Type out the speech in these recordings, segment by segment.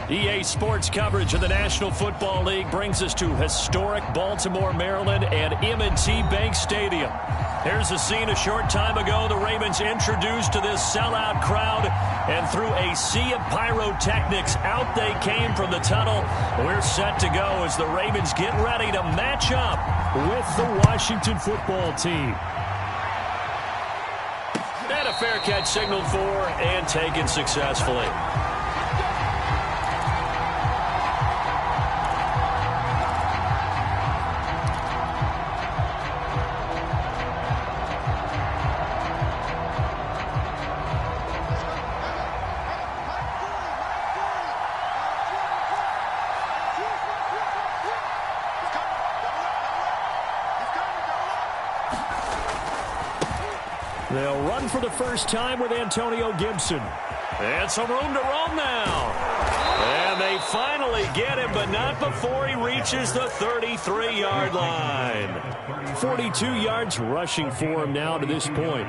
EA Sports coverage of the National Football League brings us to historic Baltimore, Maryland and M&T Bank Stadium. Here's a scene a short time ago. The Ravens introduced to this sellout crowd, and through a sea of pyrotechnics, out they came from the tunnel. We're set to go as the Ravens get ready to match up with the Washington football team. And a fair catch signaled for and taken successfully. They'll run for the first time with Antonio Gibson. And some room to roam now. And they finally get him, but not before he reaches the 33-yard line. 42 yards rushing for him now to this point.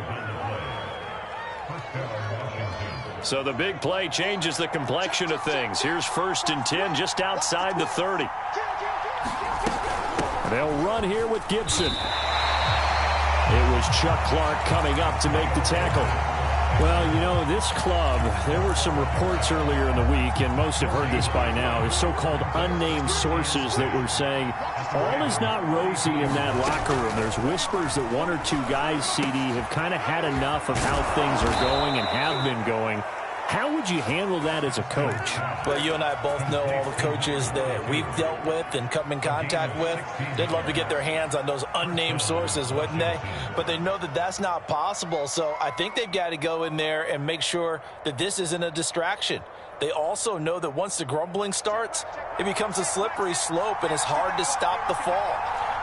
So the big play changes the complexion of things. Here's 1st and 10 just outside the 30. They'll run here with Gibson. It was Chuck Clark coming up to make the tackle. Well, you know, this club, there were some reports earlier in the week, and most have heard this by now, is so-called unnamed sources that were saying all is not rosy in that locker room. There's whispers that 1 or 2 guys, CD, have kind of had enough of how things are going and have been going. How would you handle that as a coach? Well, you and I both know all the coaches that we've dealt with and come in contact with. They'd love to get their hands on those unnamed sources, wouldn't they? But they know that that's not possible. So I think they've got to go in there and make sure that this isn't a distraction. They also know that once the grumbling starts, it becomes a slippery slope and it's hard to stop the fall.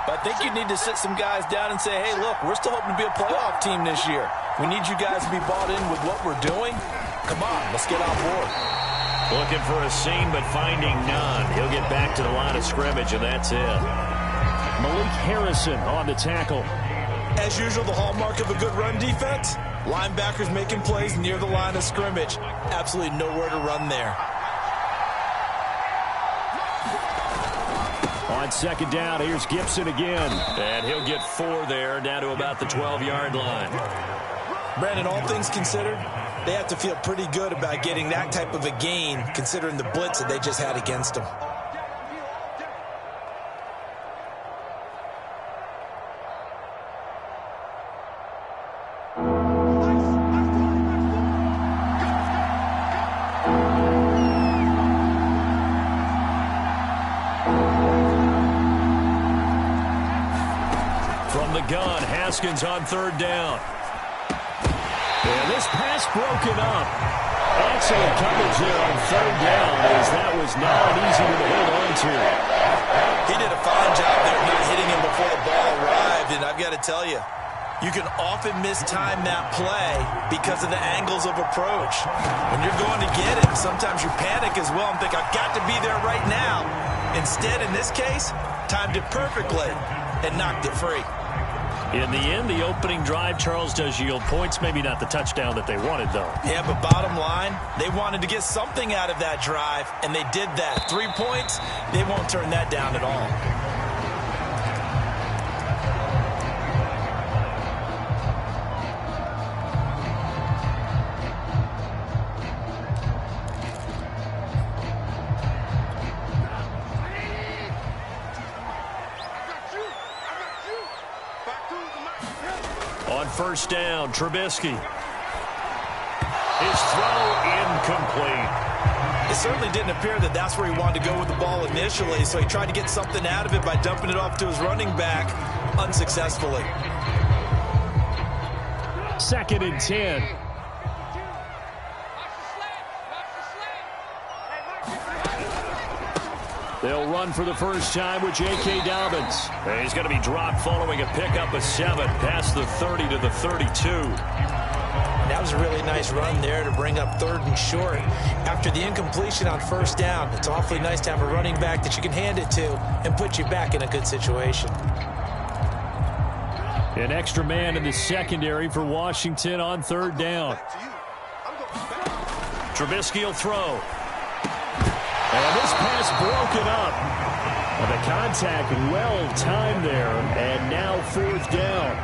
But I think you need to sit some guys down and say, hey, look, we're still hoping to be a playoff team this year. We need you guys to be bought in with what we're doing. Come on, let's get on board. Looking for a seam, but finding none. He'll get back to the line of scrimmage, and that's it. Malik Harrison on the tackle. As usual, the hallmark of a good run defense, linebackers making plays near the line of scrimmage. Absolutely nowhere to run there. On 2nd down, here's Gibson again. And he'll get 4 there, down to about the 12-yard line. Brandon, all things considered, they have to feel pretty good about getting that type of a gain, considering the blitz that they just had against them. From the gun, Haskins on 3rd down. And this pass broken up. Excellent coverage there on 3rd down, as that was not an easy one to hold on to. He did a fine job there not hitting him before the ball arrived, and I've got to tell you, you can often mistime that play because of the angles of approach. When you're going to get it, sometimes you panic as well and think, I've got to be there right now. Instead, in this case, timed it perfectly and knocked it free. In the end, the opening drive, Charles, does yield points. Maybe not the touchdown that they wanted, though. Yeah, but bottom line, they wanted to get something out of that drive, and they did that. 3 points, they won't turn that down at all. On 1st down, Trubisky. His throw incomplete. It certainly didn't appear that that's where he wanted to go with the ball initially, so he tried to get something out of it by dumping it off to his running back unsuccessfully. 2nd and 10. They'll run for the first time with J.K. Dobbins. And he's going to be dropped following a pickup of 7 past the 30 to the 32. That was a really nice run there to bring up 3rd and short. After the incompletion on 1st down, it's awfully nice to have a running back that you can hand it to and put you back in a good situation. An extra man in the secondary for Washington on 3rd down. Trubisky will throw. And this pass broken up. And the contact well-timed there, and now 4th down.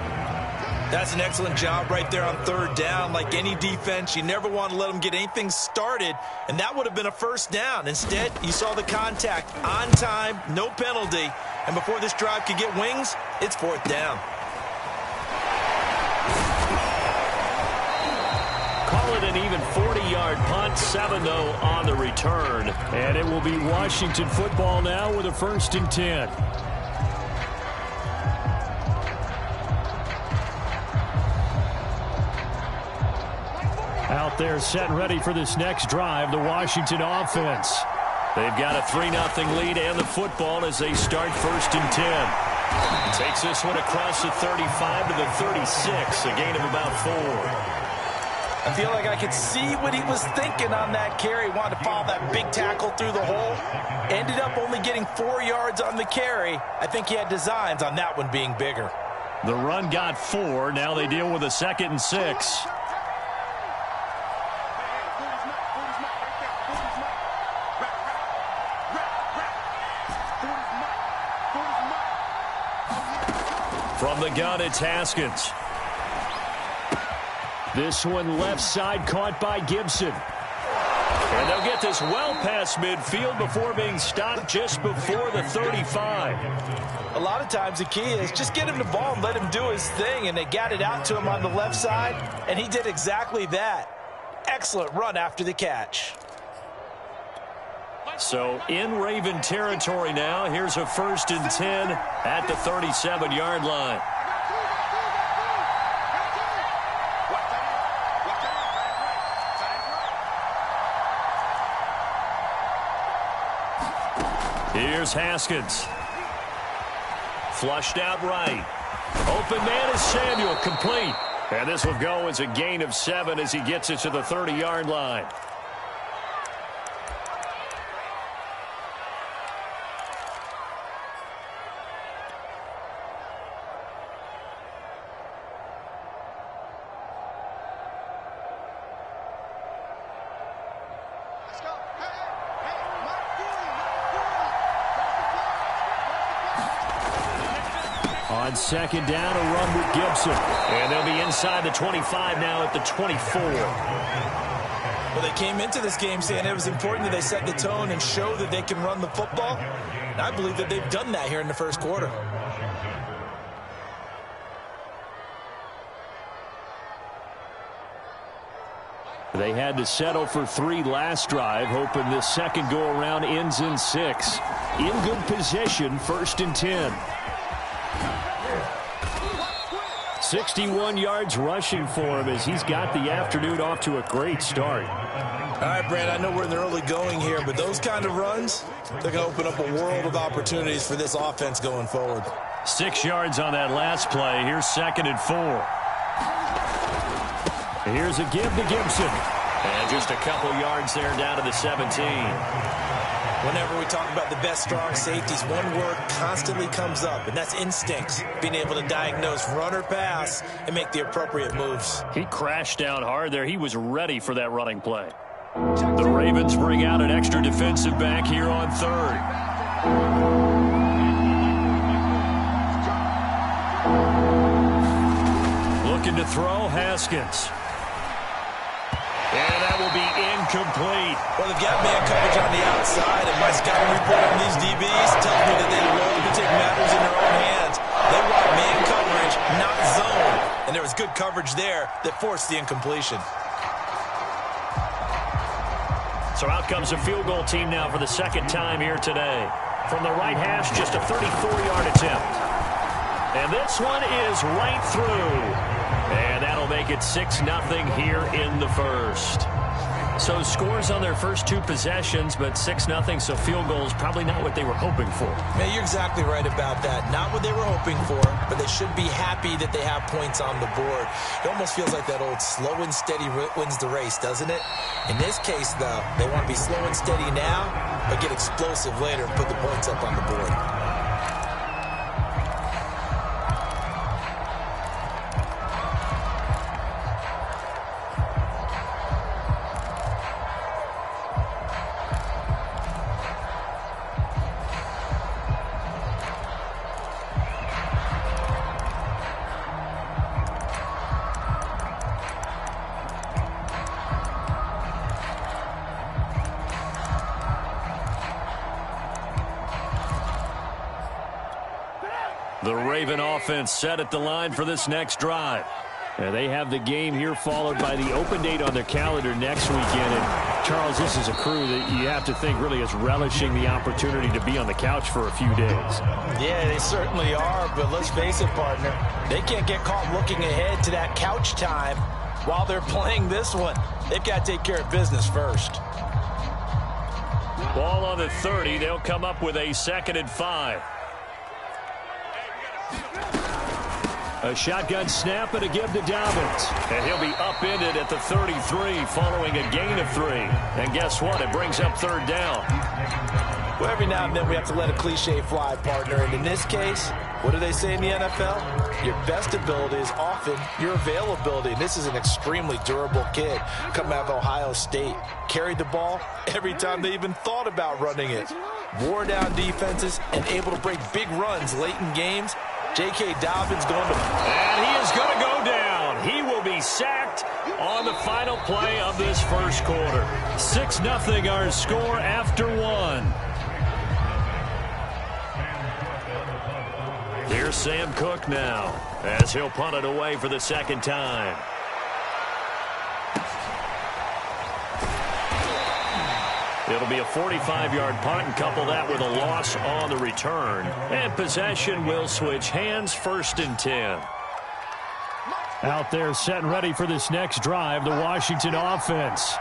That's an excellent job right there on 3rd down. Like any defense, you never want to let them get anything started, and that would have been a 1st down. Instead, you saw the contact on time, no penalty, and before this drive could get wings, it's 4th down. Call it an even 40-yard punt, 7 though on the return. And it will be Washington football now with a 1st and 10. Out there set and ready for this next drive, the Washington offense. They've got a 3-0 lead and the football as they start 1st and 10. Takes this one across the 35 to the 36, a gain of about 4. I feel like I could see what he was thinking on that carry. Wanted to follow that big tackle through the hole. Ended up only getting 4 yards on the carry. I think he had designs on that one being bigger. The run got 4. Now they deal with a 2nd and 6. From the gun, it's Haskins. This one left side caught by Gibson. And they'll get this well past midfield before being stopped just before the 35. A lot of times the key is just get him the ball and let him do his thing, and they got it out to him on the left side, and he did exactly that. Excellent run after the catch. So in Raven territory now, here's a 1st and 10 at the 37-yard line. Here's Haskins. Flushed out right. Open man is Samuel, complete. And this will go as a gain of 7 as he gets it to the 30-yard line. On 2nd down, a run with Gibson. And they'll be inside the 25 now at the 24. Well, they came into this game saying it was important that they set the tone and show that they can run the football. And I believe that they've done that here in the 1st quarter. They had to settle for 3 last drive, hoping this second go-around ends in 6. In good position, 1st and 10. 61 yards rushing for him as he's got the afternoon off to a great start. All right, Brad, I know we're in the early going here, but those kind of runs, they're going to open up a world of opportunities for this offense going forward. 6 yards on that last play. Here's 2nd and 4. Here's a give to Gibson. And just a couple yards there down to the 17. Whenever we talk about the best strong safeties, one word constantly comes up, and that's instincts. Being able to diagnose run or pass and make the appropriate moves. He crashed down hard there. He was ready for that running play. The Ravens bring out an extra defensive back here on 3rd. Looking to throw, Haskins. And that will be incomplete. Well, they've got man coverage on the outside, and my scouting report on these DBs tells me that they love to take matters in their own hands. They want man coverage, not zone. And there was good coverage there that forced the incompletion. So out comes a field goal team now for the 2nd time here today. From the right hash, just a 34-yard attempt. And this one is right through. And that'll make it 6-0 here in the 1st. So scores on their first 2 possessions, but 6-0, so field goals probably not what they were hoping for. Man, you're exactly right about that. Not what they were hoping for, but they should be happy that they have points on the board. It almost feels like that old slow and steady wins the race, doesn't it? In this case, though, they want to be slow and steady now, but get explosive later and put the points up on the board. The Raven offense set at the line for this next drive. And they have the game here followed by the open date on their calendar next weekend. And Charles, this is a crew that you have to think really is relishing the opportunity to be on the couch for a few days. Yeah, they certainly are, but let's face it, partner. They can't get caught looking ahead to that couch time while they're playing this one. They've got to take care of business first. Ball on the 30. They'll come up with a 2nd and 5. A shotgun snap and a give to Dobbins. And he'll be upended at the 33 following a gain of 3. And guess what? It brings up 3rd down. Well, every now and then we have to let a cliche fly, partner. And in this case, what do they say in the NFL? Your best ability is often your availability. And this is an extremely durable kid coming out of Ohio State. Carried the ball every time they even thought about running it. Wore down defenses and able to break big runs late in games. J.K. Dobbins going to... And he is going to go down. He will be sacked on the final play of this first quarter. 6-0 our score after 1. Here's Sam Cook now as he'll punt it away for the 2nd time. It'll be a 45-yard punt and couple that with a loss on the return. And possession will switch hands, 1st and 10. Out there set and ready for this next drive, the Washington offense.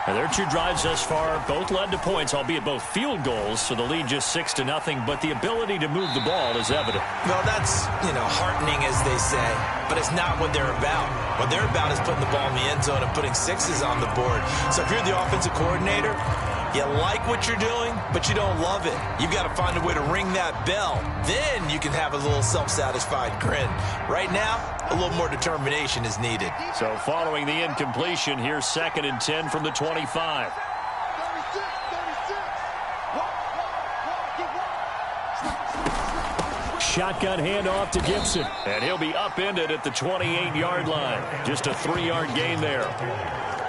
And their 2 drives thus far both led to points, albeit both field goals, so the lead just 6-0, but the ability to move the ball is evident. Well, that's, heartening, as they say, but it's not what they're about. What they're about is putting the ball in the end zone and putting 6s on the board. So if you're the offensive coordinator, you like what you're doing, but you don't love it. You've got to find a way to ring that bell. Then you can have a little self-satisfied grin. Right now, a little more determination is needed. So following the incompletion, here's 2nd and 10 from the 25. Shotgun handoff to Gibson. And he'll be upended at the 28-yard line. Just a 3-yard gain there.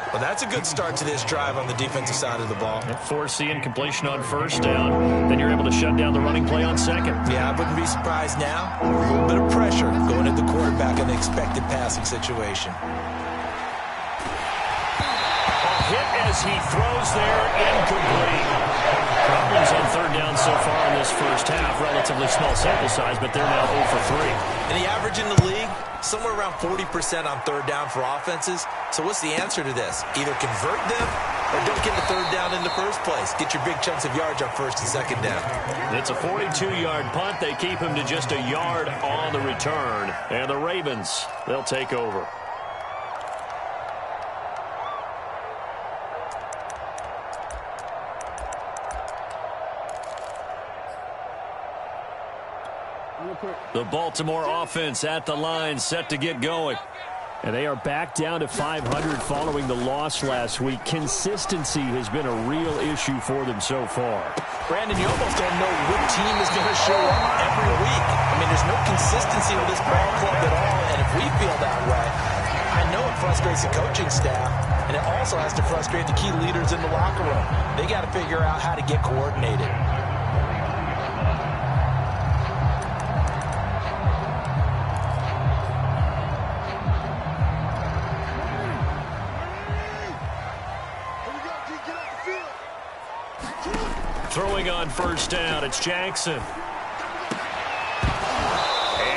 Well, that's a good start to this drive on the defensive side of the ball. Force the incompletion on 1st down. Then you're able to shut down the running play on 2nd. Yeah, I wouldn't be surprised now. A little bit of pressure going at the quarterback in an expected passing situation. A hit as he throws there, incomplete. Problems on 3rd down so far in this first half. Relatively small sample size, but they're now 0 for 3. And the average in the league, somewhere around 40% on 3rd down for offenses. So what's the answer to this? Either convert them or don't get the 3rd down in the first place. Get your big chunks of yards on 1st and 2nd down. It's a 42-yard punt. They keep him to just a yard on the return. And the Ravens, they'll take over. The Baltimore offense at the line, set to get going. And they are back down to 500 following the loss last week. Consistency has been a real issue for them so far. Brandon, you almost don't know what team is going to show up every week. I mean, there's no consistency with this ball club at all, and if we feel that way, I know it frustrates the coaching staff, and it also has to frustrate the key leaders in the locker room. They got to figure out how to get coordinated. Throwing on 1st down, it's Jackson.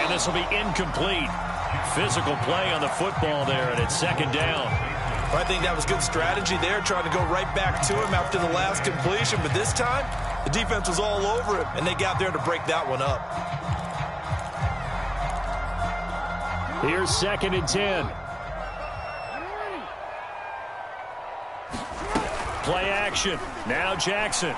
And this will be incomplete. Physical play on the football there, and it's 2nd down. I think that was good strategy there, trying to go right back to him after the last completion. But this time, the defense was all over him, and they got there to break that one up. Here's 2nd and 10. Play action. Now Jackson.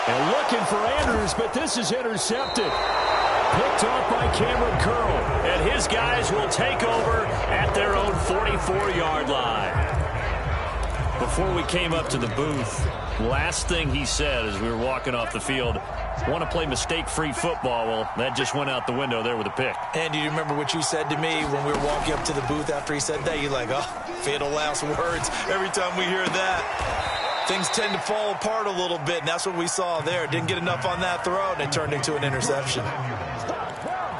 And looking for Andrews, but this is intercepted. Picked off by Cameron Curl. And his guys will take over at their own 44-yard line. Before we came up to the booth, last thing he said as we were walking off the field, want to play mistake-free football. Well, that just went out the window there with a pick. And do you remember what you said to me when we were walking up to the booth after he said that? You're like, oh, fatal last words every time we hear that. things tend to fall apart a little bit, and that's what we saw there. Didn't get enough on that throw, and it turned into an interception.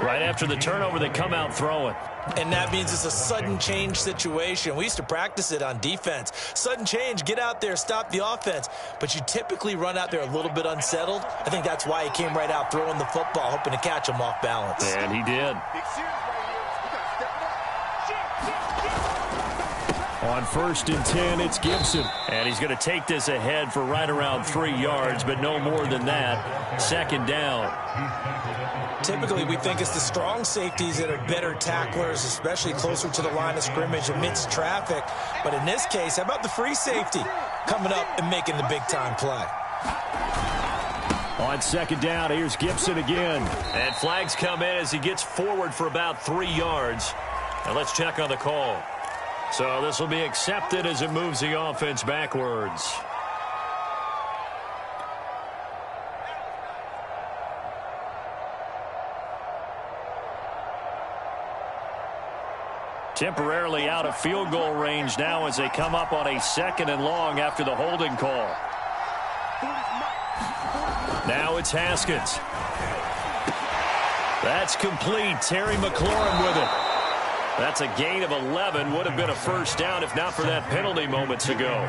Right after the turnover, they come out throwing. And that means it's a sudden change situation. We used to practice it on defense. Sudden change, get out there, stop the offense. But you typically run out there a little bit unsettled. I think that's why he came right out throwing the football, hoping to catch him off balance. And he did. On 1st and 10, it's Gibson. And he's going to take this ahead for right around 3 yards, but no more than that. 2nd down. Typically, we think it's the strong safeties that are better tacklers, especially closer to the line of scrimmage amidst traffic. But in this case, how about the free safety coming up and making the big-time play? On 2nd down, here's Gibson again. And flags come in as he gets forward for about 3 yards. Now let's check on the call. So this will be accepted as it moves the offense backwards. Temporarily out of field goal range now as they come up on a 2nd and long after the holding call. Now it's Haskins. That's complete. Terry McLaurin with it. That's a gain of 11. Would have been a 1st down if not for that penalty moments ago.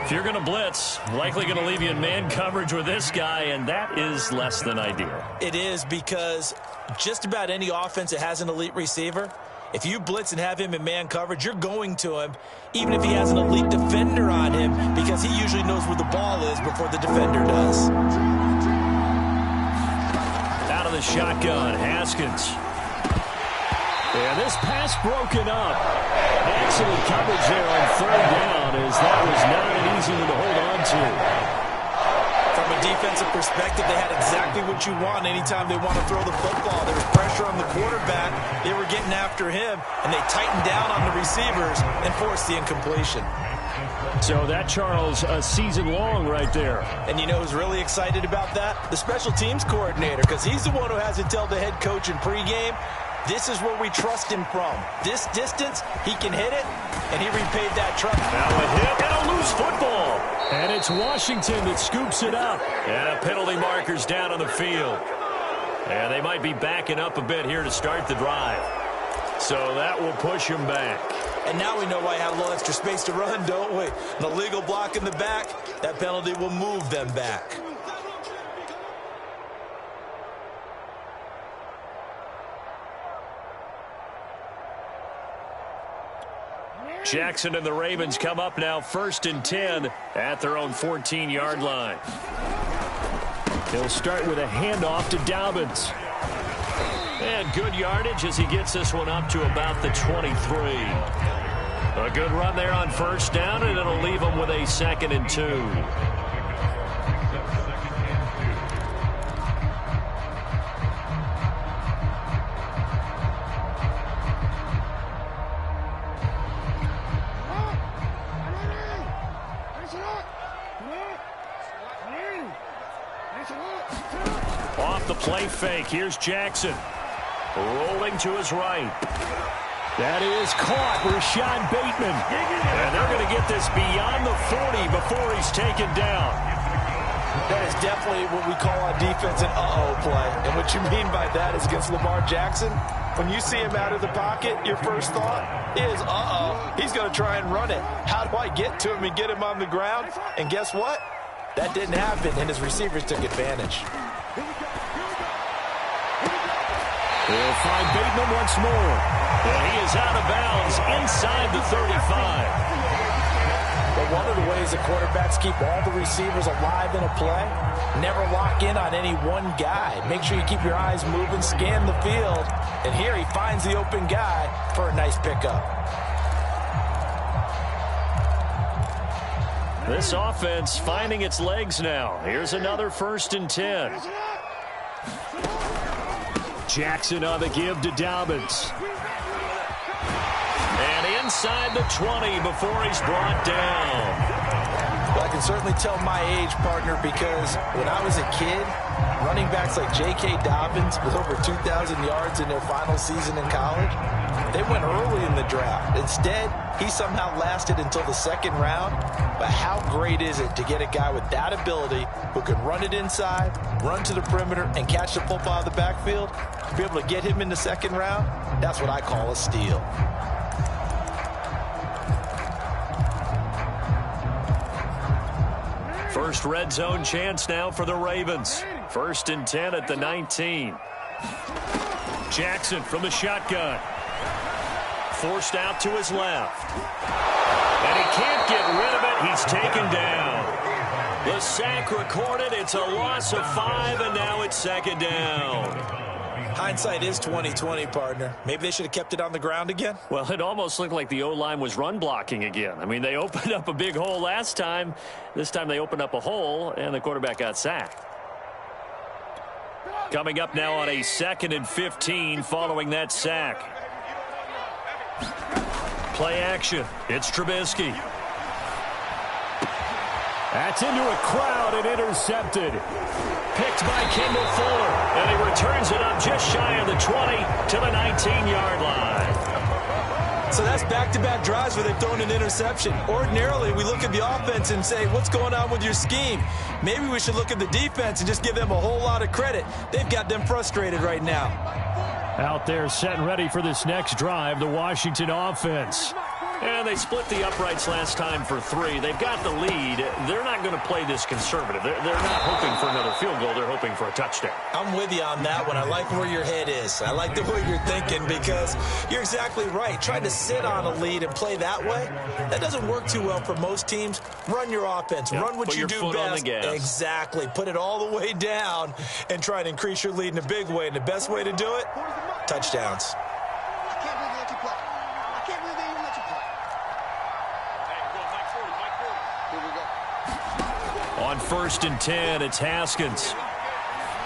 If you're going to blitz, likely going to leave you in man coverage with this guy, and that is less than ideal. It is, because just about any offense that has an elite receiver, if you blitz and have him in man coverage, you're going to him, even if he has an elite defender on him, because he usually knows where the ball is before the defender does. Out of the shotgun, Haskins. And this pass broken up. Excellent coverage there on 3rd down, as that was not an easy one to hold on to. From a defensive perspective, they had exactly what you want anytime they want to throw the football. There was pressure on the quarterback. They were getting after him, and they tightened down on the receivers and forced the incompletion. So that, Charles, a season long right there. And you know who's really excited about that? The special teams coordinator, because he's the one who has to tell the head coach in pregame, this is where we trust him from. This distance, he can hit it, and he repaid that trust. Now a hit and a loose football. And it's Washington that scoops it up. And a penalty marker's down on the field. And they might be backing up a bit here to start the drive. So that will push him back. And now we know why I have a little extra space to run, don't we? An illegal block in the back, that penalty will move them back. Jackson and the Ravens come up now 1st and 10 at their own 14-yard line. He'll start with a handoff to Dobbins. And good yardage as he gets this one up to about the 23. A good run there on 1st down, and it'll leave him with a 2nd and 2. Off the play fake, here's Jackson. Rolling to his right. That is caught, Rashad Bateman. And they're going to get this beyond the 40 before he's taken down. That is definitely what we call on defense an uh-oh play. And what you mean by that is against Lamar Jackson, when you see him out of the pocket, your first thought is, uh-oh, he's going to try and run it. How do I get to him and get him on the ground? And guess what? That didn't happen, and his receivers took advantage. They'll find Bateman once more. And he is out of bounds inside the 35. But one of the ways the quarterbacks keep all the receivers alive in a play, never lock in on any one guy. Make sure you keep your eyes moving, scan the field. And here he finds the open guy for a nice pickup. This offense finding its legs now. Here's another 1st and 10. Jackson on the give to Dobbins. And inside the 20 before he's brought down. Well, I can certainly tell my age, partner, because when I was a kid, running backs like J.K. Dobbins with over 2,000 yards in their final season in college, They went early in the draft. Instead, he somehow lasted until the second round. But how great is it to get a guy with that ability who can run it inside, run to the perimeter, and catch the football out of the backfield? Be able to get him in the second round, that's what I call a steal. First red zone chance now for the Ravens. 1st and 10 at the 19. Jackson from the shotgun. Forced out to his left. And he can't get rid of it. He's taken down. The sack recorded. It's a loss of 5, and now it's 2nd down. Hindsight is 20/20, partner. Maybe they should have kept it on the ground again. Well, it almost looked like the O-line was run blocking again. I mean, they opened up a big hole last time. This time they opened up a hole, and the quarterback got sacked. Coming up now on a 2nd and 15 following that sack. Play action. It's Trubisky. That's into a crowd and intercepted. Picked by Kendall Fuller. And he returns it up just shy of the 20 to the 19-yard line. So that's back-to-back drives where they've thrown an interception. Ordinarily, we look at the offense and say, what's going on with your scheme? Maybe we should look at the defense and just give them a whole lot of credit. They've got them frustrated right now. Out there set and ready for this next drive, the Washington offense. And they split the uprights last time for 3. They've got the lead. They're not going to play this conservative. They're not hoping for another field goal. They're hoping for a touchdown. I'm with you on that one. I like where your head is. I like the way you're thinking because you're exactly right. Trying to sit on a lead and play that way, that doesn't work too well for most teams. Run your offense. Yep. Run what Put you your do foot best. on the gas. Exactly. Put it all the way down and try to increase your lead in a big way. And the best way to do it, touchdowns. On 1st and 10, it's Haskins.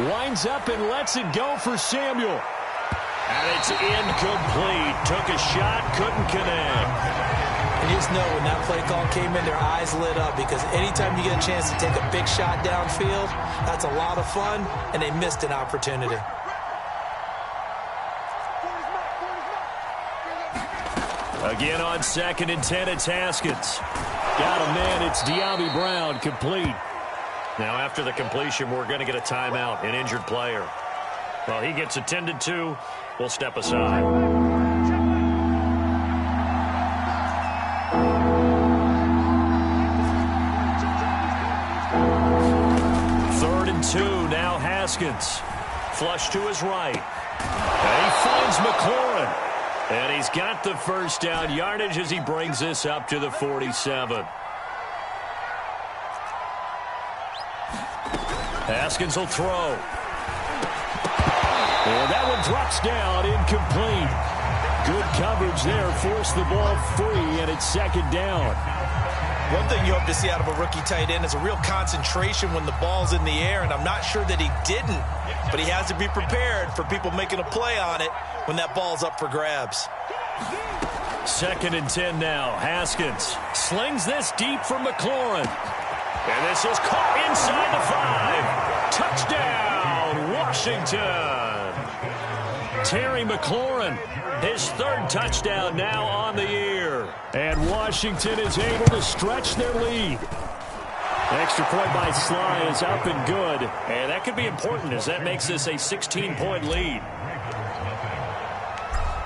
Winds up and lets it go for Samuel. And it's incomplete. Took a shot, couldn't connect. And you just know when that play call came in, their eyes lit up because anytime you get a chance to take a big shot downfield, that's a lot of fun, and they missed an opportunity. Again on 2nd and 10, it's Haskins. Got a man, it's De'Ami Brown, complete. Now after the completion, we're going to get a timeout, an injured player. Well, he gets attended to. We'll step aside. 3rd and 2, now Haskins. Flush to his right. And he finds McLaurin. And he's got the first down yardage as he brings this up to the 47. Haskins will throw. And that one drops down, incomplete. Good coverage there, forced the ball free, and it's 2nd down. One thing you hope to see out of a rookie tight end is a real concentration when the ball's in the air, and I'm not sure that he didn't, but he has to be prepared for people making a play on it when that ball's up for grabs. 2nd and 10 now. Haskins slings this deep from McLaurin. And this is caught inside the 5. Touchdown, Washington. Terry McLaurin, his 3rd touchdown now on the year. And Washington is able to stretch their lead. Extra point by Sly is up and good. And that could be important as that makes this a 16-point lead.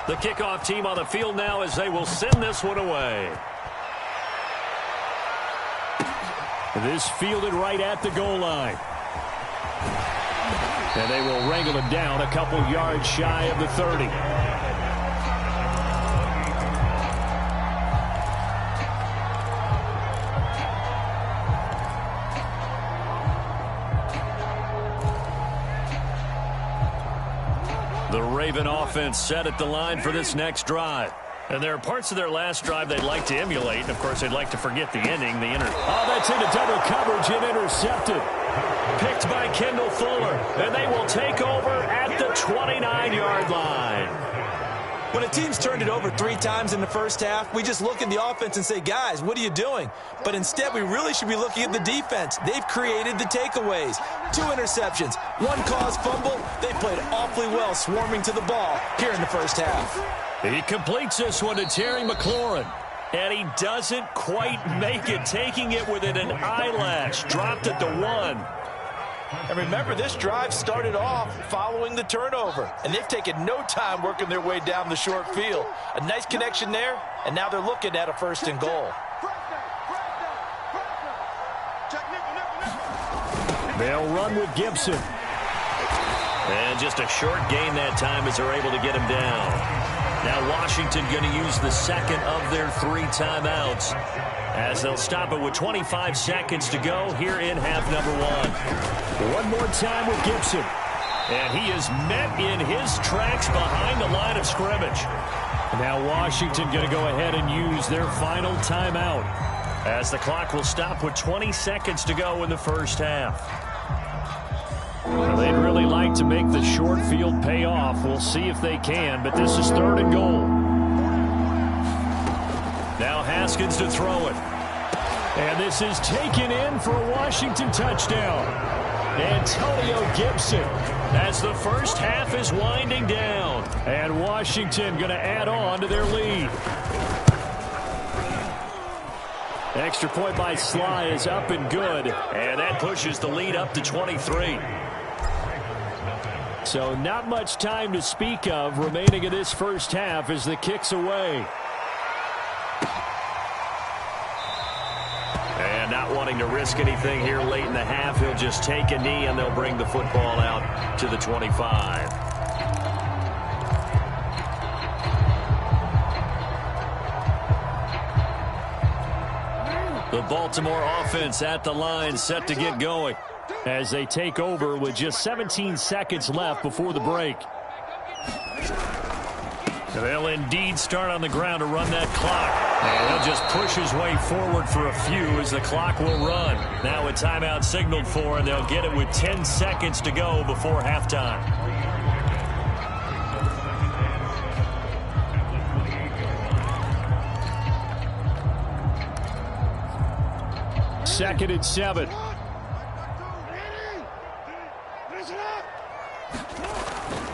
The kickoff team on the field now as they will send this one away. This fielded right at the goal line. And they will wrangle it down a couple yards shy of the 30. The Raven offense set at the line for this next drive. And there are parts of their last drive they'd like to emulate. And, of course, they'd like to forget the ending. Oh, that's into double coverage and intercepted. Picked by Kendall Fuller. And they will take over at the 29-yard line. When a team's turned it over 3 times in the first half, we just look at the offense and say, guys, what are you doing? But instead, we really should be looking at the defense. They've created the takeaways. 2 interceptions, 1 caused fumble. They played awfully well swarming to the ball here in the first half. He completes this one to Terry McLaurin. And he doesn't quite make it, taking it within an eyelash. Dropped at the 1. And remember, this drive started off following the turnover. And they've taken no time working their way down the short field. A nice connection there, and now they're looking at a 1st and goal. They'll run with Gibson. And just a short gain that time as they're able to get him down. Now Washington going to use the 2nd of their 3 timeouts as they'll stop it with 25 seconds to go here in half number 1. One more time with Gibson. And he is met in his tracks behind the line of scrimmage. Now Washington going to go ahead and use their final timeout as the clock will stop with 20 seconds to go in the first half. Well, they'd really like to make the short field pay off. We'll see if they can, but this is 3rd and goal. Now Haskins to throw it. And this is taken in for a Washington touchdown. Antonio Gibson as the first half is winding down. And Washington going to add on to their lead. Extra point by Sly is up and good. And that pushes the lead up to 23. So not much time to speak of remaining in this first half as the kick's away. And not wanting to risk anything here late in the half, he'll just take a knee and they'll bring the football out to the 25. The Baltimore offense at the line set to get going as they take over with just 17 seconds left before the break. They'll indeed start on the ground to run that clock. And he'll just push his way forward for a few as the clock will run. Now a timeout signaled for, and they'll get it with 10 seconds to go before halftime. Second and 7.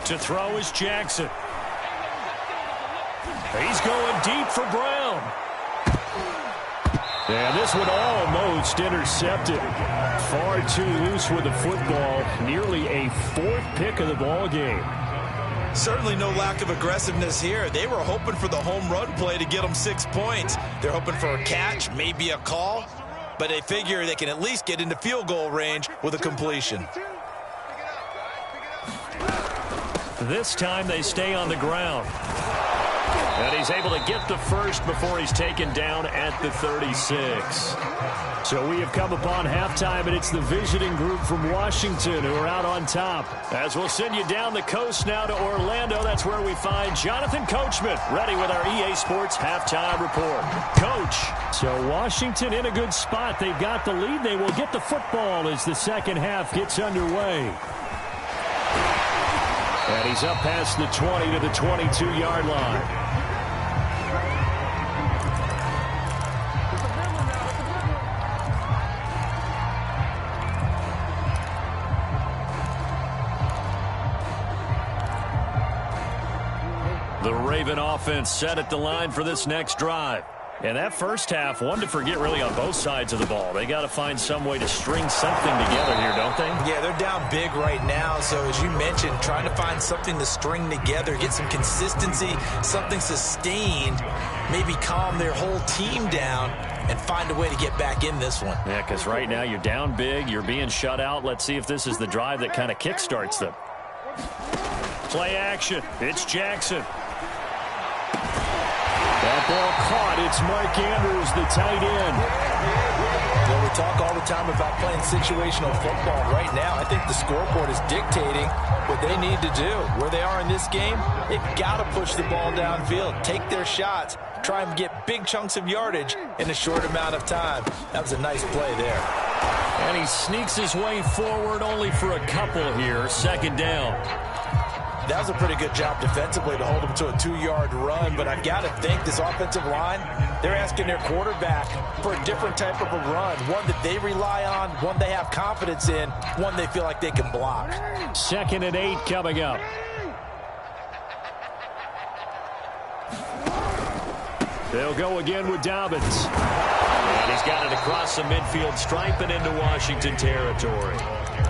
To throw is Jackson. He's going deep for Brown. And this one almost intercepted. Far too loose with the football. Nearly a 4th pick of the ball game. Certainly no lack of aggressiveness here. They were hoping for the home run play to get them 6 points. They're hoping for a catch, maybe a call. But they figure they can at least get into field goal range with a completion. This time they stay on the ground. And he's able to get the first before he's taken down at the 36. So we have come upon halftime, and it's the visiting group from Washington who are out on top. As we'll send you down the coast now to Orlando, that's where we find Jonathan Coachman, ready with our EA Sports halftime report. Coach, so Washington in a good spot. They've got the lead. They will get the football as the second half gets underway. And he's up past the 20 to the 22-yard line. The Raven offense set at the line for this next drive. And that first half, one to forget really on both sides of the ball. They got to find some way to string something together here, don't they? Yeah, they're down big right now. So as you mentioned, trying to find something to string together, get some consistency, something sustained, maybe calm their whole team down and find a way to get back in this one. Yeah, because right now you're down big, you're being shut out. Let's see if this is the drive that kind of kickstarts them. Play action. It's Jackson. That ball caught. It's Mark Andrews, the tight end. Well, we talk all the time about playing situational football. Right now, I think the scoreboard is dictating what they need to do. Where they are in this game, they've got to push the ball downfield, take their shots, try and get big chunks of yardage in a short amount of time. That was a nice play there. And he sneaks his way forward only for a couple here. Second down. that was a pretty good job defensively to hold them to a 2-yard run. But I've got to think this offensive line, they're asking their quarterback for a different type of a run, one that they rely on, one they have confidence in, one they feel like they can block. 2nd and 8 coming up. They'll go again with Dobbins. And he's got it across the midfield stripe and into Washington territory.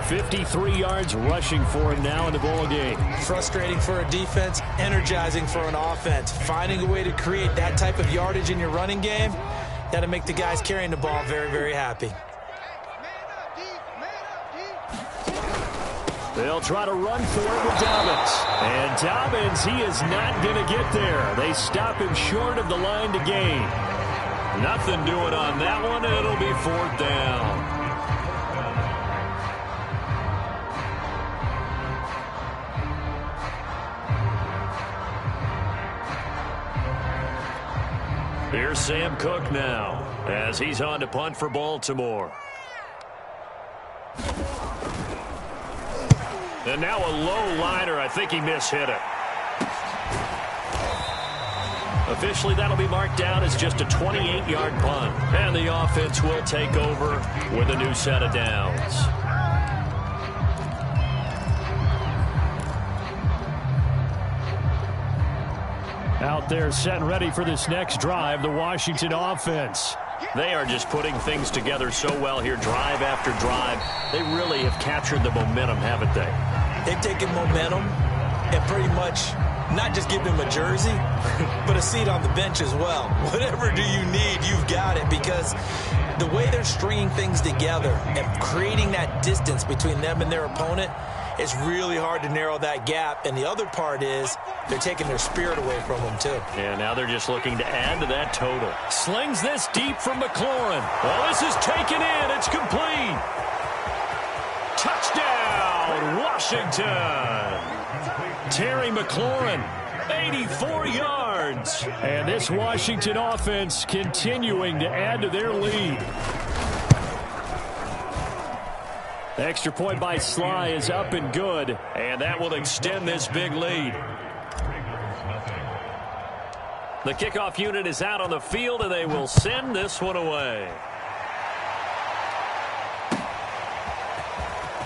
53 yards rushing for him now in the ball game. Frustrating for a defense, energizing for an offense. Finding a way to create that type of yardage in your running game, that'll make the guys carrying the ball very, very happy. They'll try to run for it with Dobbins. And Dobbins, he is not going to get there. They stop him short of the line to gain. Nothing doing on that one. It'll be 4th down. Here's Sam Cook now as he's on to punt for Baltimore. And now a low liner. I think he mishit it. Officially, that'll be marked down as just a 28-yard punt. And the offense will take over with a new set of downs. Out there set and ready for this next drive, the Washington offense. They are just putting things together so well here, drive after drive. They really have captured the momentum, haven't they? They've taken momentum and pretty much not just give them a jersey, but a seat on the bench as well. Whatever do you need, you've got it, because the way they're stringing things together and creating that distance between them and their opponent, it's really hard to narrow that gap. And the other part is they're taking their spirit away from them, too. Yeah, now they're just looking to add to that total. Slings this deep from McLaurin. Well, this is taken in. It's complete. Touchdown, Washington. Terry McLaurin, 84 yards. And this Washington offense continuing to add to their lead. The extra point by Sly is up and good. And that will extend this big lead. The kickoff unit is out on the field, and they will send this one away.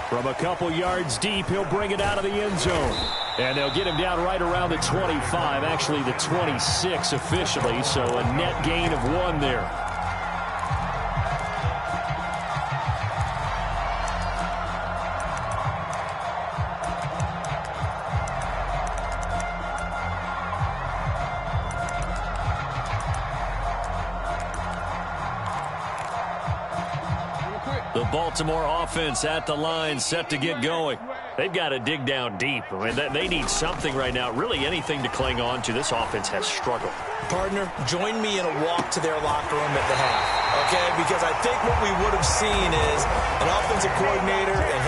From a couple yards deep, he'll bring it out of the end zone. And they'll get him down right around the 25, actually the 26 officially, so a net gain of 1 there. The Baltimore offense at the line, set to get going. They've got to dig down deep. I mean, they need something right now, really anything to cling on to. This offense has struggled. Partner, join me in a walk to their locker room at the half, okay? Because I think what we would have seen is an offensive coordinator and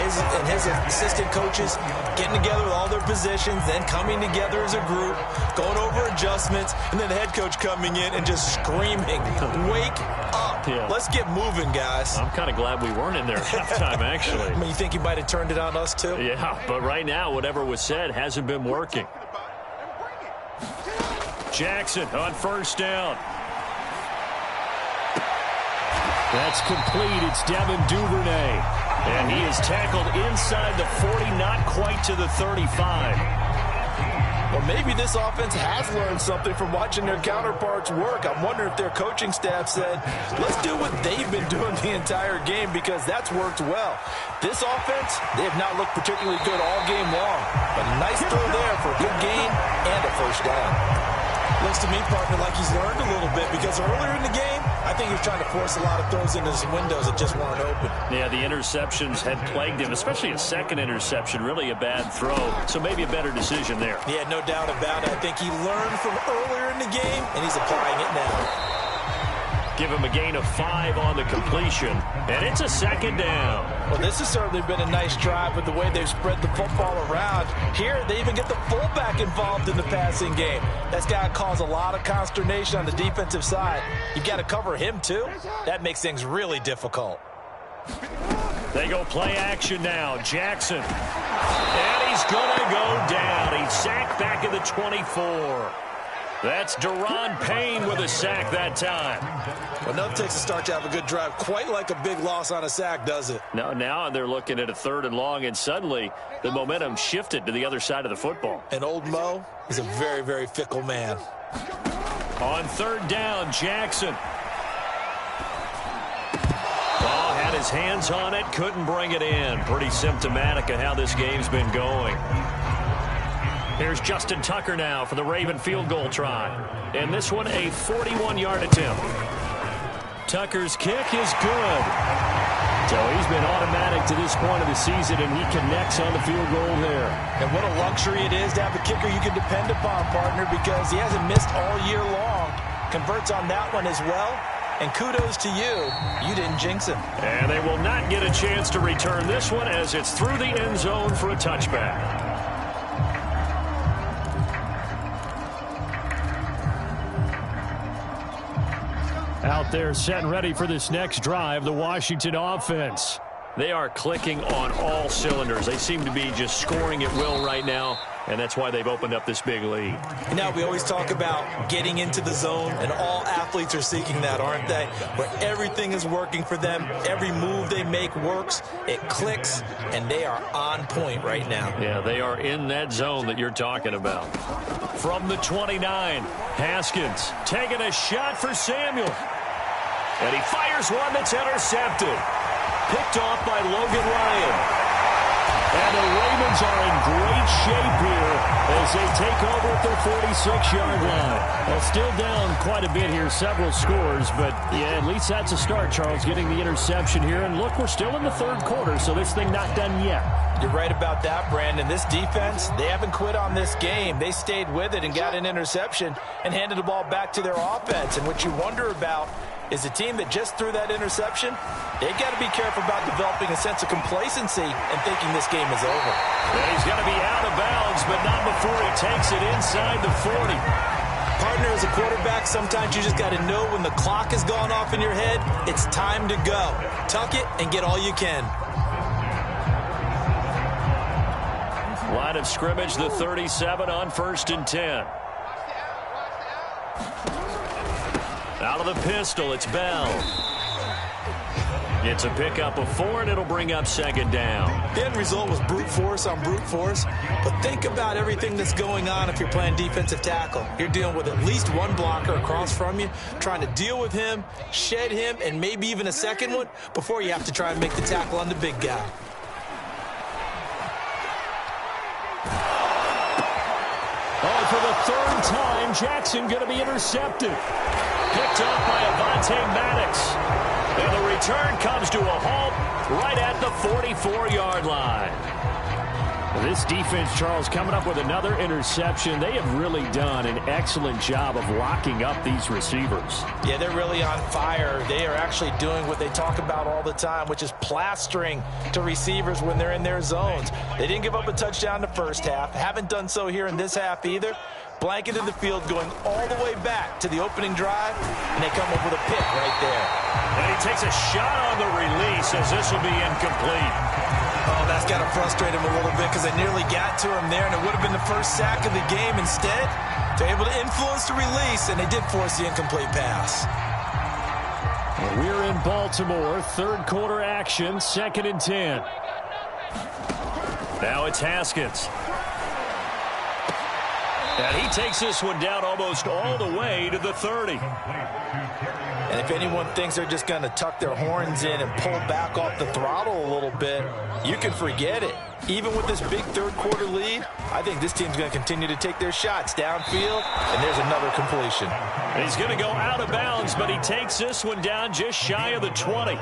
his assistant coaches getting together with all their positions, then coming together as a group, going over adjustments, and then the head coach coming in and just screaming, "Wake up. Yeah. Let's get moving, guys." I'm kind of glad we weren't in there at halftime, actually. I mean, you think he might have turned it on us, too? Yeah, but right now, whatever was said hasn't been working. Jackson on first down. That's complete. It's Devin Duvernay. And he is tackled inside the 40, not quite to the 35. Well, maybe this offense has learned something from watching their counterparts work. I'm wondering if their coaching staff said, let's do what they've been doing the entire game, because that's worked well. This offense, they have not looked particularly good all game long. But a nice throw there for a good gain and a first down. Looks to me, partner, like he's learned a little bit, because earlier in the game, I think he was trying to force a lot of throws into some windows that just weren't open. Yeah, the interceptions had plagued him, especially a second interception, really a bad throw. So maybe a better decision there. Yeah, no doubt about it. I think he learned from earlier in the game, and he's applying it now. Give him a gain of 5 on the completion, and it's a second down. Well, this has certainly been a nice drive with the way they've spread the football around. Here, they even get the fullback involved in the passing game. That's got to cause a lot of consternation on the defensive side. You've got to cover him, too. That makes things really difficult. They go play action now. Jackson. And he's going to go down. He He's sacked back at the 24. That's Daron Payne with a sack that time. Well, nothing takes a start to have a good drive. Quite like a big loss on a sack, does it? No, now they're looking at a 3rd and long, and suddenly the momentum shifted to the other side of the football. And old Mo is a very, very fickle man. On 3rd down, Jackson. Ball had his hands on it, couldn't bring it in. Pretty symptomatic of how this game's been going. Here's Justin Tucker now for the Raven field goal try. And this one a 41-yard attempt. Tucker's kick is good. So he's been automatic to this point of the season, and he connects on the field goal there. And what a luxury it is to have a kicker you can depend upon, partner, because he hasn't missed all year long. Converts on that one as well. And kudos to you. You didn't jinx him. And they will not get a chance to return this one as it's through the end zone for a touchback. Out there set and ready for this next drive, the Washington offense. They are clicking on all cylinders. They seem to be just scoring at will right now, and that's why they've opened up this big lead. Now, we always talk about getting into the zone, and all athletes are seeking that, aren't they? Where everything is working for them, every move they make works, it clicks, and they are on point right now. Yeah, they are in that zone that you're talking about. From the 29, Haskins taking a shot for Samuel. And he fires one that's intercepted. Picked off by Logan Ryan. And the Ravens are in great shape here as they take over at their 46-yard line. Well, still down quite a bit here, several scores, but yeah, at least that's a start, Charles, getting the interception here. And look, we're still in the 3rd quarter, so this thing not done yet. You're right about that, Brandon. This defense, they haven't quit on this game. They stayed with it and got an interception and handed the ball back to their offense. And what you wonder about is a team that just threw that interception, they've got to be careful about developing a sense of complacency and thinking this game is over. And he's going to be out of bounds, but not before he takes it inside the 40. Partner, as a quarterback, sometimes you just got to know when the clock has gone off in your head, it's time to go. Tuck it and get all you can. Line of scrimmage, the 37 on 1st and 10. Out of the pistol, it's Bell. It's a pickup of 4, and it'll bring up 2nd down. The end result was brute force on brute force, but think about everything that's going on if you're playing defensive tackle. You're dealing with at least one blocker across from you, trying to deal with him, shed him, and maybe even a second one before you have to try and make the tackle on the big guy. Oh, for the 3rd time, Jackson going to be intercepted. Picked off by Avonte Maddox. And the return comes to a halt right at the 44-yard line. This defense, Charles, coming up with another interception. They have really done an excellent job of locking up these receivers. Yeah, they're really on fire. They are actually doing what they talk about all the time, which is plastering to receivers when they're in their zones. They didn't give up a touchdown the first half. Haven't done so here in this half either. Blanketed the field going all the way back to the opening drive, and they come up with a pick right there. And he takes a shot on the release as this will be incomplete. Oh, that's got to frustrate him a little bit because they nearly got to him there, and it would have been the first sack of the game. Instead, they're able to influence the release, and they did force the incomplete pass. We're in Baltimore, 3rd quarter action, 2nd and 10. Now it's Haskins. And he takes this one down almost all the way to the 30. And if anyone thinks they're just going to tuck their horns in and pull back off the throttle a little bit, you can forget it. Even with this big 3rd quarter lead, I think this team's going to continue to take their shots downfield, and there's another completion. He's going to go out of bounds, but he takes this one down just shy of the 20.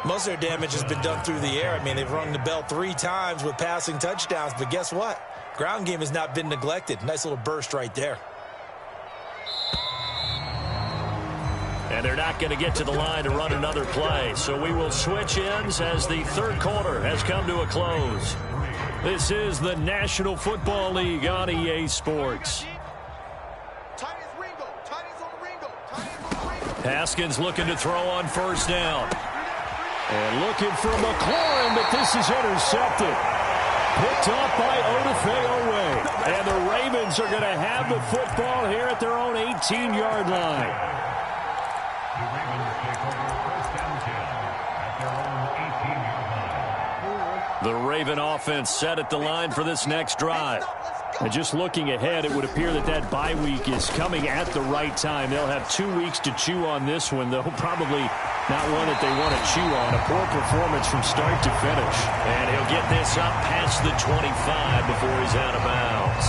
Most of their damage has been done through the air. I mean, they've rung the bell 3 times with passing touchdowns, but guess what? Ground game has not been neglected. Nice little burst right there. And they're not going to get to the line to run another play. So we will switch ends as the 3rd quarter has come to a close. This is the National Football League on EA Sports. Haskins looking to throw on 1st down. And looking for McLaurin, but this is intercepted. Picked off by Odafe Oweh. And the Ravens are going to have the football here at their own 18-yard line. The Raven offense set at the line for this next drive. And just looking ahead, it would appear that bye week is coming at the right time. They'll have 2 weeks to chew on this one, though probably not one that they want to chew on. A poor performance from start to finish. And he'll get this up past the 25 before he's out of bounds.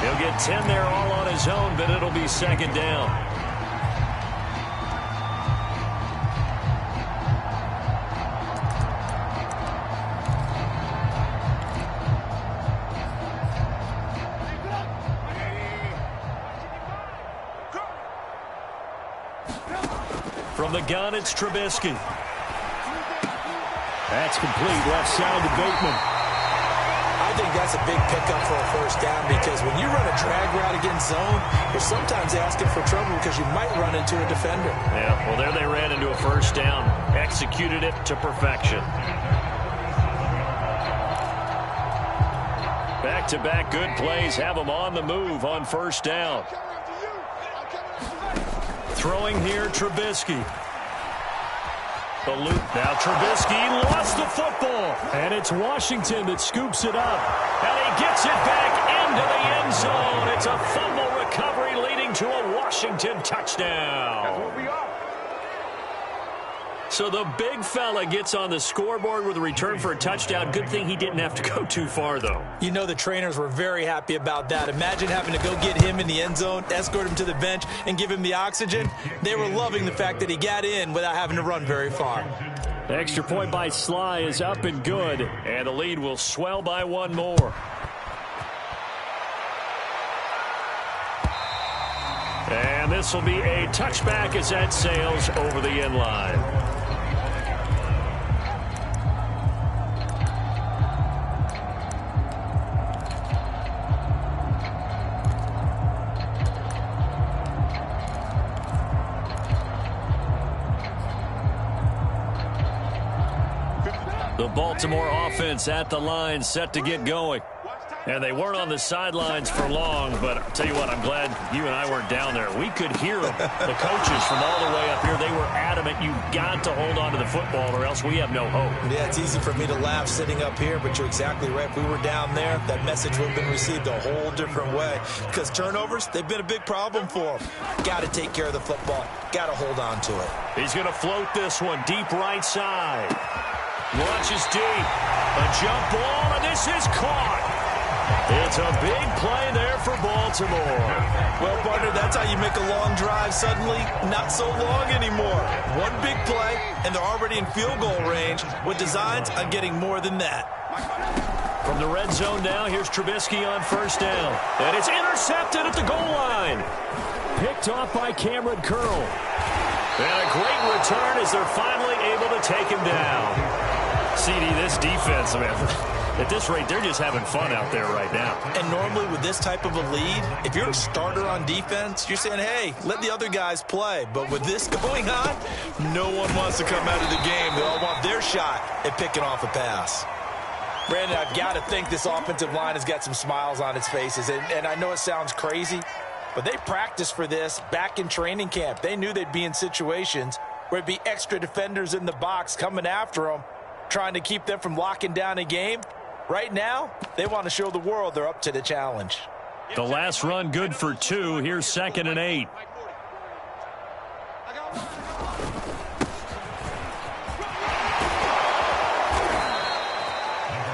He'll get 10 there all on his own, but it'll be second down. From the gun, it's Trubisky. That's complete. Left side to Bateman. I think that's a big pickup for a first down because when you run a drag route against zone, you're sometimes asking for trouble because you might run into a defender. Yeah, well, there they ran into a first down. Executed it to perfection. Back-to-back good plays have them on the move on first down. Throwing here, Trubisky. The loop. Now Trubisky lost the football. And it's Washington that scoops it up. And he gets it back into the end zone. It's a fumble recovery leading to a Washington touchdown. That's what we are. So the big fella gets on the scoreboard with a return for a touchdown. Good thing he didn't have to go too far, though. You know the trainers were very happy about that. Imagine having to go get him in the end zone, escort him to the bench, and give him the oxygen. They were loving the fact that he got in without having to run very far. The extra point by Sly is up and good. And the lead will swell by one more. And this will be a touchback as that sails over the end line. The Baltimore offense at the line set to get going. And they weren't on the sidelines for long, but I'll tell you what, I'm glad you and I weren't down there. We could hear them. The coaches from all the way up here, they were adamant, you've got to hold on to the football or else we have no hope. Yeah, it's easy for me to laugh sitting up here, but you're exactly right. If we were down there, that message would have been received a whole different way. Because turnovers, they've been a big problem for them. Got to take care of the football. Got to hold on to it. He's going to float this one deep right side. Launches deep. A jump ball, and this is caught. It's a big play there for Baltimore. Well, partner, that's how you make a long drive suddenly not so long anymore. One big play, and they're already in field goal range with designs on getting more than that. From the red zone now, here's Trubisky on first down. And it's intercepted at the goal line. Picked off by Cameron Curl. And a great return as they're finally able to take him down. CD, this defense, man, at this rate, they're just having fun out there right now. And normally with this type of a lead, if you're a starter on defense, you're saying, hey, let the other guys play. But with this going on, no one wants to come out of the game. They all want their shot at picking off a pass. Brandon, I've got to think this offensive line has got some smiles on its faces. And I know it sounds crazy, but they practiced for this back in training camp. They knew they'd be in situations where it'd be extra defenders in the box coming after them, trying to keep them from locking down a game. Right now, they want to show the world they're up to the challenge. The last run good for 2. Here's 2nd and 8.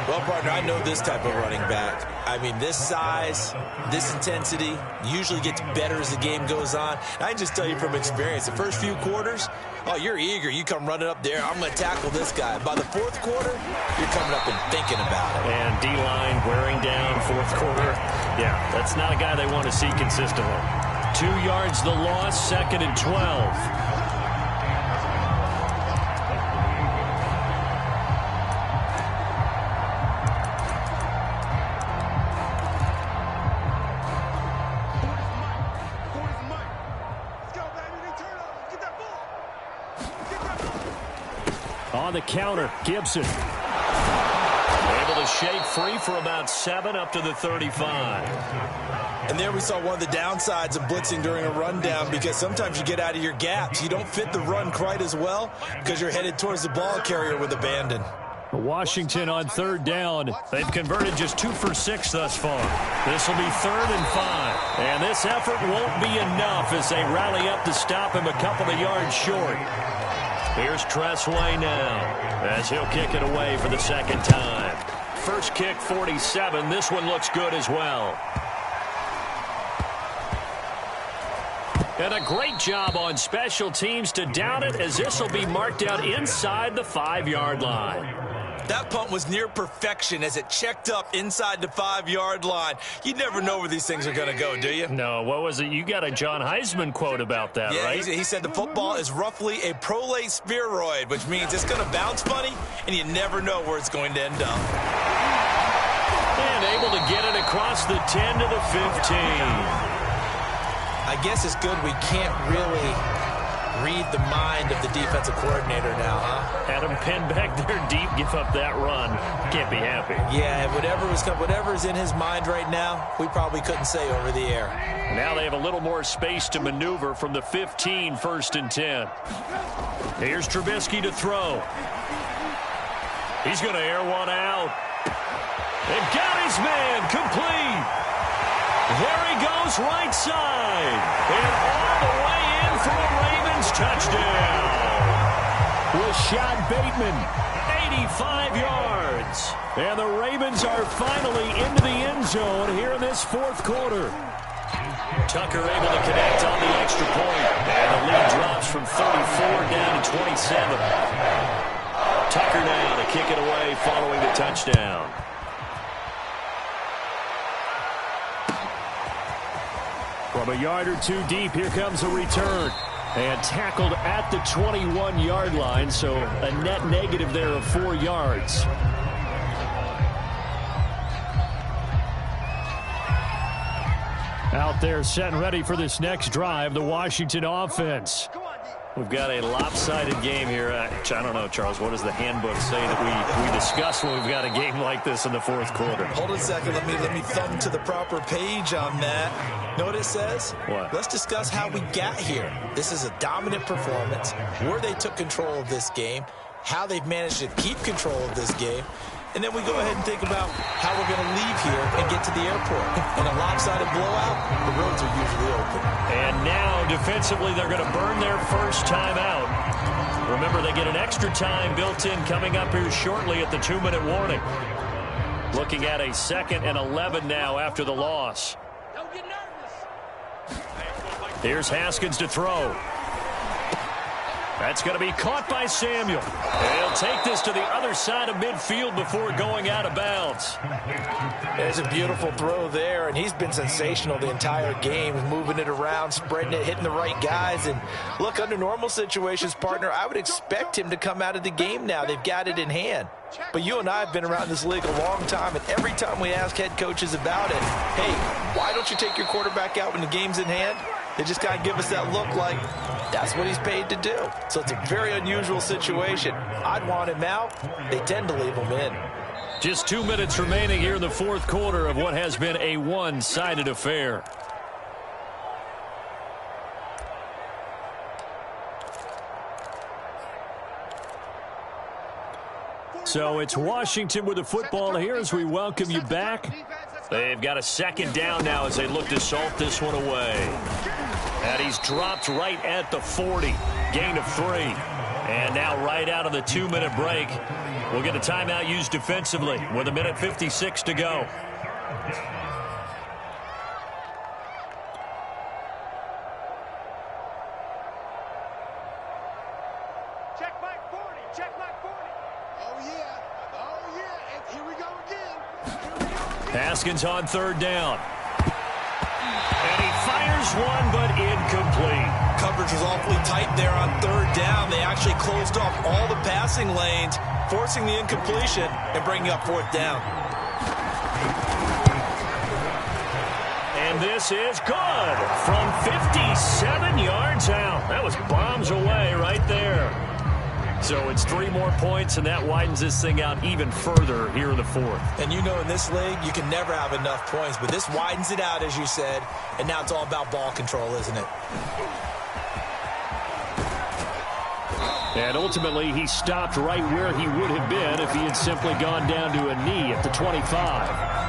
Well, partner, I know this type of running back. I mean, this size, this intensity usually gets better as the game goes on. And I can just tell you from experience, the first few quarters, oh, you're eager. You come running up there, I'm going to tackle this guy. By the fourth quarter, you're coming up and thinking about it. And D-line wearing down fourth quarter. Yeah, that's not a guy they want to see consistently. 2 yards the loss, 2nd and 12. On the counter, Gibson. Able to to shake free for about 7 up to the 35. And there we saw one of the downsides of blitzing during a rundown, because sometimes you get out of your gaps. You don't fit the run quite as well because you're headed towards the ball carrier with abandon. Washington on 3rd down. They've converted just 2 for 6 thus far. This will be 3rd and 5. And this effort won't be enough as they rally up to stop him a couple of yards short. Here's Tressway now as he'll kick it away for the 2nd time. First kick, 47. This one looks good as well. And a great job on special teams to down it, as this will be marked out inside the 5-yard line. That punt was near perfection as it checked up inside the 5-yard line. You never know where these things are going to go, do you? No, what was it? You got a John Heisman quote about that, right? He said the football is roughly a prolate spheroid, which means it's going to bounce funny, and you never know where it's going to end up. And able to get it across the 10 to the 15. I guess it's good we can't really read the mind of the defensive coordinator now, huh? Had him pinned back there deep, give up that run. Can't be happy. Yeah, whatever's in his mind right now, we probably couldn't say over the air. Now they have a little more space to maneuver from the 15, 1st and 10. Here's Trubisky to throw. He's going to air one out. And got his man, complete. There he goes, right side. And all the way in for a Ravens touchdown. Rashad Bateman, 85 yards. And the Ravens are finally into the end zone here in this 4th quarter. Tucker able to connect on the extra point. And the lead drops from 34 down to 27. Tucker now to kick it away following the touchdown. From a yard or 2 deep, here comes a return. And tackled at the 21-yard line, so a net negative there of 4 yards. Out there set and ready for this next drive, the Washington offense. We've got a lopsided game here. I don't know, Charles, what does the handbook say that we discuss when we've got a game like this in the 4th quarter? Hold on a second. Let me thumb to the proper page on that. Know what it says? What? Let's discuss how we got here. This is a dominant performance, where they took control of this game, how they've managed to keep control of this game, and then we go ahead and think about how we're going to leave here and get to the airport. In a lopsided blowout, the roads are usually open. And now, defensively, they're going to burn their first time out. Remember, they get an extra time built in coming up here shortly at the 2-minute warning. Looking at a 2nd and 11 now after the loss. Don't get nervous. Here's Haskins to throw. That's going to be caught by Samuel. He'll take this to the other side of midfield before going out of bounds. There's a beautiful throw there, and he's been sensational the entire game, moving it around, spreading it, hitting the right guys. And look, under normal situations, partner, I would expect him to come out of the game now. They've got it in hand. But you and I have been around this league a long time, and every time we ask head coaches about it, hey, why don't you take your quarterback out when the game's in hand? They just kind of give us that look like that's what he's paid to do. So it's a very unusual situation. I'd want him out. They tend to leave him in. Just 2 minutes remaining here in the 4th quarter of what has been a one-sided affair. So it's Washington with the football here as we welcome you back. They've got a 2nd down now as they look to salt this one away. And he's dropped right at the 40. Gain of 3. And now right out of the 2-minute break, we'll get a timeout used defensively with 1:56 to go. Check my 40. Check my 40. Oh, yeah. Oh, yeah. And here we go again. Haskins on 3rd down. And he fires one, but incomplete. Coverage was awfully tight there on 3rd down. They actually closed off all the passing lanes, forcing the incompletion and bringing up 4th down. And this is good from 57 yards out. That was bombs away right there. So it's 3 more points, and that widens this thing out even further here in the fourth. And you know in this league, you can never have enough points, but this widens it out, as you said, and now it's all about ball control, isn't it? And ultimately, he stopped right where he would have been if he had simply gone down to a knee at the 25.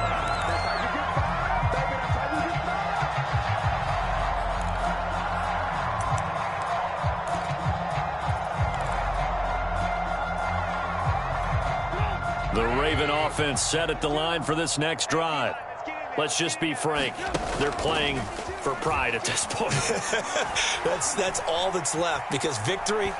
The Raven offense set at the line for this next drive. Let's just be frank. They're playing for pride at this point. That's all that's left, because victory,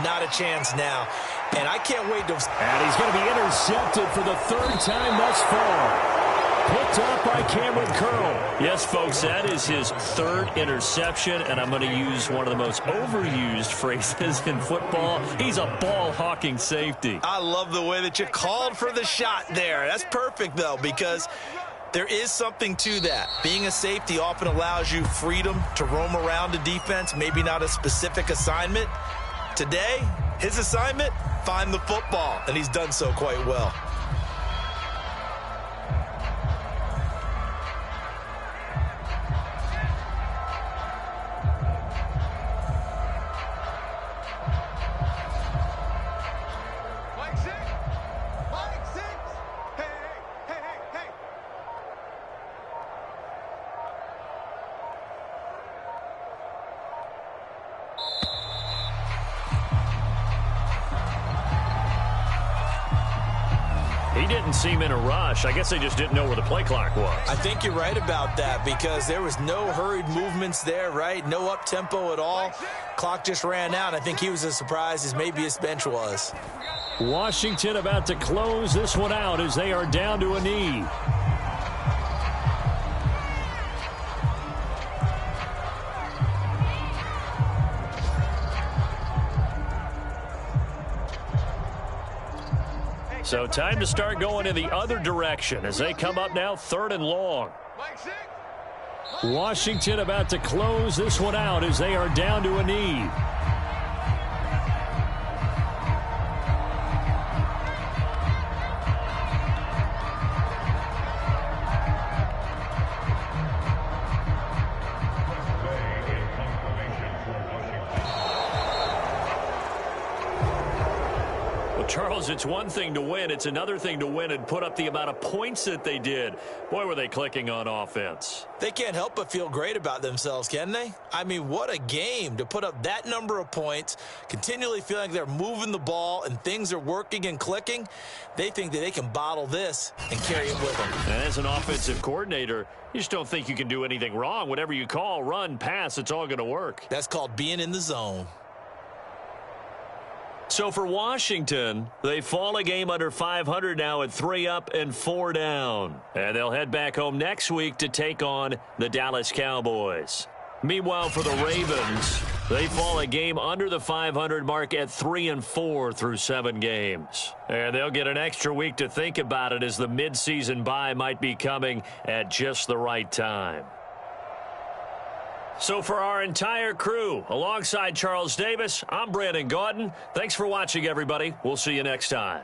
not a chance now. And I can't wait to... And he's going to be intercepted for the 3rd time thus far. Picked up by Cameron Curl. Yes, folks, that is his 3rd interception, and I'm going to use one of the most overused phrases in football. He's a ball-hawking safety. I love the way that you called for the shot there. That's perfect, though, because there is something to that. Being a safety often allows you freedom to roam around the defense, maybe not a specific assignment. Today, his assignment, find the football, and he's done so quite well. He didn't seem in a rush. I guess they just didn't know where the play clock was. I think you're right about that, because there was no hurried movements there, right? No up-tempo at all. Clock just ran out. I think he was as surprised as maybe his bench was. Washington about to close this one out as they are down to a knee. So time to start going in the other direction as they come up now 3rd and long. Washington about to close this one out as they are down to a knee. Charles, it's one thing to win. It's another thing to win and put up the amount of points that they did. Boy, were they clicking on offense. They can't help but feel great about themselves, can they? I mean, what a game to put up that number of points, continually feeling like they're moving the ball and things are working and clicking. They think that they can bottle this and carry it with them. And as an offensive coordinator, you just don't think you can do anything wrong. Whatever you call, run, pass, it's all going to work. That's called being in the zone. So for Washington, they fall a game under 500 now at 3 up and 4 down. And they'll head back home next week to take on the Dallas Cowboys. Meanwhile, for the Ravens, they fall a game under the 500 mark at 3 and 4 through 7 games. And they'll get an extra week to think about it, as the midseason bye might be coming at just the right time. So for our entire crew, alongside Charles Davis, I'm Brandon Gaudin. Thanks for watching, everybody. We'll see you next time.